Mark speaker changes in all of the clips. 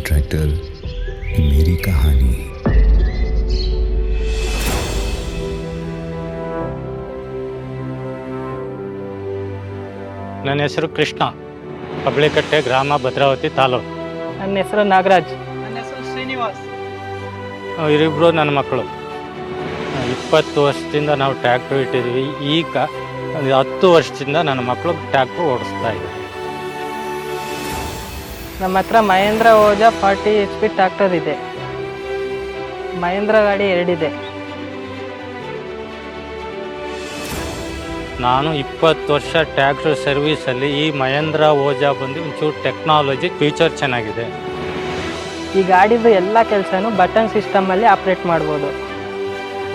Speaker 1: Tractor मेरी कहानी।
Speaker 2: ನನ್ನ ಹೆಸರು ಕೃಷ್ಣ, ಕಬ್ಳಿಕಟ್ಟೆ ಗ್ರಾಮ, ಭದ್ರಾವತಿ ತಾಲೂಕು.
Speaker 3: ನನ್ನ ಹೆಸರು ನಾಗರಾಜ್.
Speaker 4: ನನ್ನ ಹೆಸರು ಶ್ರೀನಿವಾಸ್.
Speaker 2: ಇವರಿಬ್ಬರು ನನ್ನ ಮಕ್ಕಳು. 20 ವರ್ಷದಿಂದ ನಾವು ಟ್ರ್ಯಾಕ್ಟ್ರ್ ಇಟ್ಟಿದ್ವಿ. ಈಗ 10 ವರ್ಷದಿಂದ ನನ್ನ ಮಕ್ಕಳು ಟ್ರ್ಯಾಕ್ಟ್ರ್ ಓಡಿಸ್ತಾ ಇದ್ದಾರೆ.
Speaker 3: ನಮ್ಮ ಹತ್ರ ಮಹೇಂದ್ರ ಓಜಾ 40 HP ಟ್ರ್ಯಾಕ್ಟರ್ ಇದೆ. ಮಹೇಂದ್ರ ಗಾಡಿ 2 ಇದೆ.
Speaker 2: ನಾನು 20 ವರ್ಷ ಟ್ರ್ಯಾಕ್ಟ್ರ್ ಸರ್ವೀಸಲ್ಲಿ ಈ ಮಹೇಂದ್ರ ಓಜಾ ಬಂದು ಒಂಚೂರು ಟೆಕ್ನಾಲಜಿ ಫ್ಯೂಚರ್ ಚೆನ್ನಾಗಿದೆ.
Speaker 3: ಈ ಗಾಡಿದು ಎಲ್ಲ ಕೆಲಸನೂ ಬಟನ್ ಸಿಸ್ಟಮಲ್ಲಿ ಆಪ್ರೇಟ್ ಮಾಡ್ಬೋದು.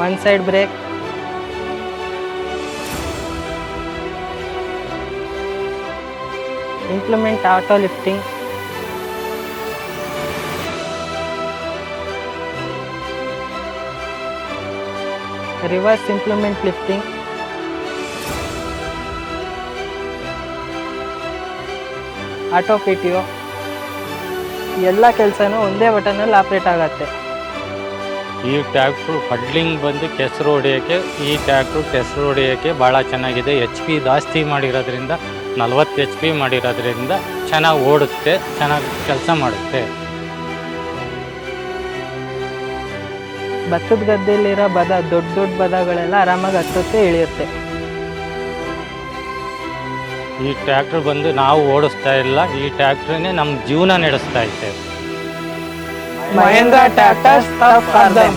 Speaker 3: 1 side brake, implement auto lifting, reverse implement lifting, auto PTO, ಎಲ್ಲ ಕೆಲಸನೂ ಒಂದೇ ಬಟನಲ್ಲಿ ಆಪ್ರೇಟ್ ಆಗುತ್ತೆ.
Speaker 2: ಈ ಟ್ರ್ಯಾಕ್ಟ್ರು ಪಡ್ಲಿಂಗ್ ಬಂದು ಕೆಸರು ಹೊಡೆಯೋಕ್ಕೆ, ಈ ಟ್ರ್ಯಾಕ್ಟ್ರು ಕೆಸರು ಹೊಡೆಯೋಕ್ಕೆ ಭಾಳ ಚೆನ್ನಾಗಿದೆ. HP ಜಾಸ್ತಿ ಮಾಡಿರೋದ್ರಿಂದ 40 HP ಮಾಡಿರೋದ್ರಿಂದ ಚೆನ್ನಾಗಿ ಓಡುತ್ತೆ, ಚೆನ್ನಾಗಿ ಕೆಲಸ ಮಾಡುತ್ತೆ.
Speaker 3: ಭತ್ತದ ಗದ್ದೆಯಲ್ಲಿರೋ ದೊಡ್ಡ ದೊಡ್ಡ ಬದಗಳೆಲ್ಲ ಆರಾಮಾಗಿ ಹತ್ತುತ್ತೆ, ಇಳಿಯುತ್ತೆ.
Speaker 2: ಈ ಟ್ರ್ಯಾಕ್ಟ್ರ್ ಬಂದು ನಾವು ಓಡಿಸ್ತಾ ಇಲ್ಲ, ಈ ಟ್ರ್ಯಾಕ್ಟ್ರನ್ನೇ ನಮ್ಮ ಜೀವನ ನಡೆಸ್ತಾ ಇದ್ದೇವೆ.
Speaker 3: Mahindra tractors for them.